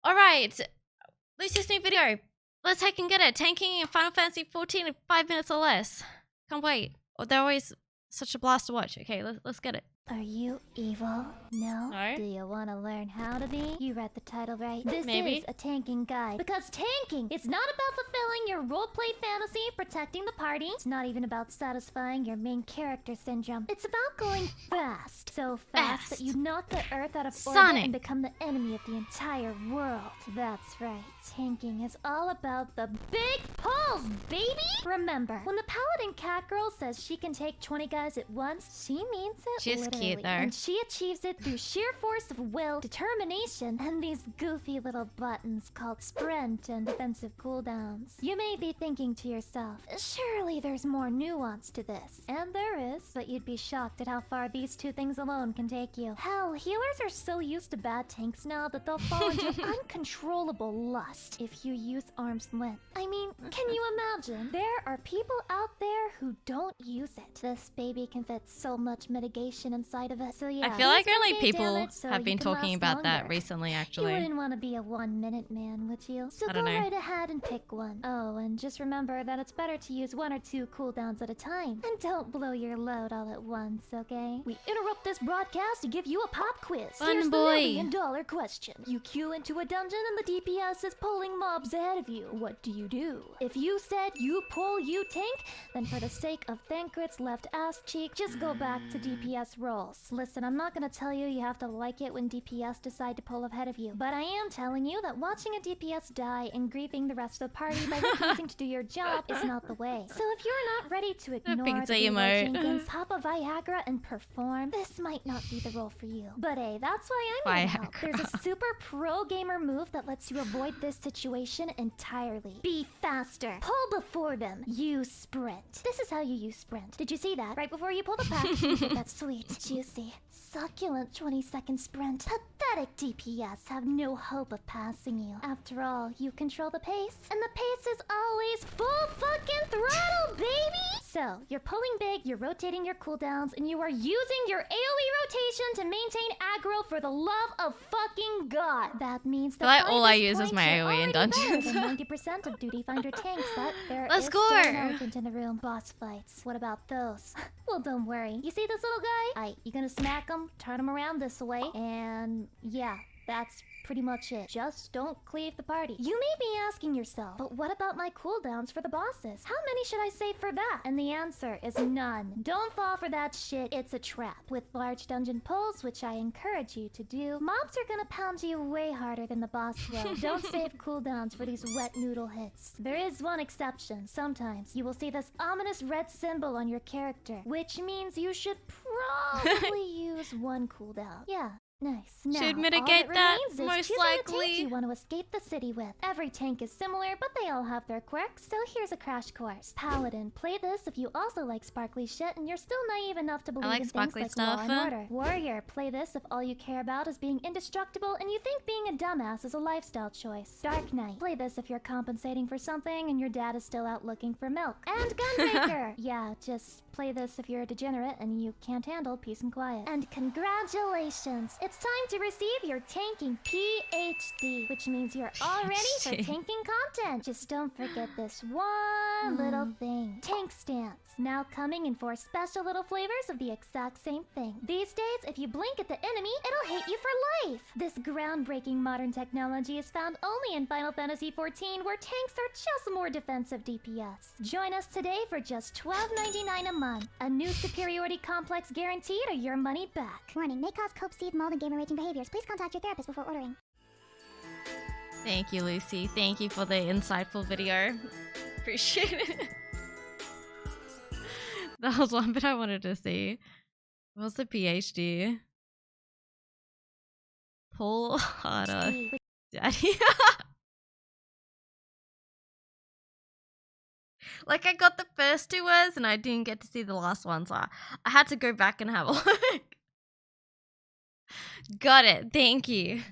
Alright, Lucy's new video. Let's hack and get it. Tanking in Final Fantasy 14 in 5 minutes or less. Can't wait. Oh, they're always such a blast to watch. Okay, let's get it. Are you evil? No? No. Do you want to learn how to be? You read the title right. This Maybe. is a tanking guide. Because tanking is not about fulfilling your roleplay fantasy, protecting the party. It's not even about satisfying your main character syndrome. It's about going fast. So fast that you knock the earth out of orbit Sonic. and become the enemy of the entire world. That's right. Tanking is all about the big pulls, baby! Remember, when the paladin cat girl says she can take 20 guys at once, she means it She's literally. cute, though. And she achieves it through sheer force of will, determination, and these goofy little buttons called sprint and defensive cooldowns. You may be thinking to yourself, surely there's more nuance to this. And there is, but you'd be shocked at how far these two things alone can take you. Hell, healers are so used to bad tanks now that they'll fall into uncontrollable lust if you use arm's length. I mean, can you imagine? There are people out there who don't use it. This baby can fit so much mitigation inside of it. So yeah, I feel like use only my people damage so have you been can talking last about that longer. recently, You actually. wouldn't want to be a 1 minute man, would you? So I go don't know. right ahead and pick one. Oh, and just remember that it's better to use 1 or 2 cooldowns at a time. And don't blow your load all at once, okay? We interrupt this broadcast to give you a pop quiz. Fun Here's boy. the $1,000,000 question. You queue into a dungeon and the DPS is pulling mobs ahead of you. What do you do? If you said you pull, you tank, then for the sake of Thancred's left ass cheek, just go back to DPS roles. Listen, I'm not gonna tell you have to like it when DPS decide to pull ahead of you, but I am telling you that watching a DPS die and grieving the rest of the party by refusing to do your job is not the way. So if you're not ready to ignore pink the emote. Jenkins, hop a Viagra and perform, this might not be the role for you. But hey, that's why I'm here to help. Viagra. There's a super pro gamer move that lets you avoid this situation entirely. Be faster. Pull before them. Use sprint. This is how you use sprint. Did you see that? Right before you pull the pack, you get that sweet, juicy, succulent 20-second sprint. Pathetic DPS have no hope of passing you. After all, you control the pace, and the pace is always full fucking throttle, baby! So, you're pulling big, you're rotating your cooldowns, and you are using your AoE rotation to maintain aggro for the love of fucking God. That means that Like, by all I this use is point, my you're AoE in already dungeons. better than 90% of duty finder tanks that there Let's is go! still an elephant in the room. Boss fights. What about those? Well, don't worry. You see this little guy? You're gonna smack him, turn him around this way, and yeah, that's pretty much it. Just don't cleave the party. You may be asking yourself, but what about my cooldowns for the bosses? How many should I save for that? And the answer is none. Don't fall for that shit. It's a trap. With large dungeon pulls, which I encourage you to do, mobs are gonna pound you way harder than the boss will. Don't save cooldowns for these wet noodle hits. There is one exception. Sometimes you will see this ominous red symbol on your character, which means you should probably use 1 cooldown. Yeah. Nice. Now, Should all mitigate that, remains is most choosing the tank likely. you want to escape the city with. Every tank is similar, but they all have their quirks, so here's a crash course. Paladin, play this if you also like sparkly shit and you're still naive enough to believe like in sparkly things like stuff. law and order. Warrior, play this if all you care about is being indestructible and you think being a dumbass is a lifestyle choice. Dark Knight, play this if you're compensating for something and your dad is still out looking for milk. And Gunbreaker, yeah, just play this if you're a degenerate and you can't handle peace and quiet. And congratulations! It's time to receive your tanking PhD, which means you're all ready for tanking content. Just don't forget this one little thing. Tank stance. Now coming in 4 special little flavors of the exact same thing. These days, if you blink at the enemy, it'll hate you for life. This groundbreaking modern technology is found only in Final Fantasy XIV, where tanks are just more defensive DPS. Join us today for just $12.99 a month. A new superiority complex guaranteed or your money back. Warning, may cause cope, seed, mold, and gamer-raging behaviors. Please contact your therapist before ordering. Thank you, Lucy. Thank you for the insightful video. Appreciate it. That was one bit I wanted to see. What's the PhD? Pull harder. Daddy. Like, I got the first 2 words and I didn't get to see the last one, so I had to go back and have a look. Got it. Thank you.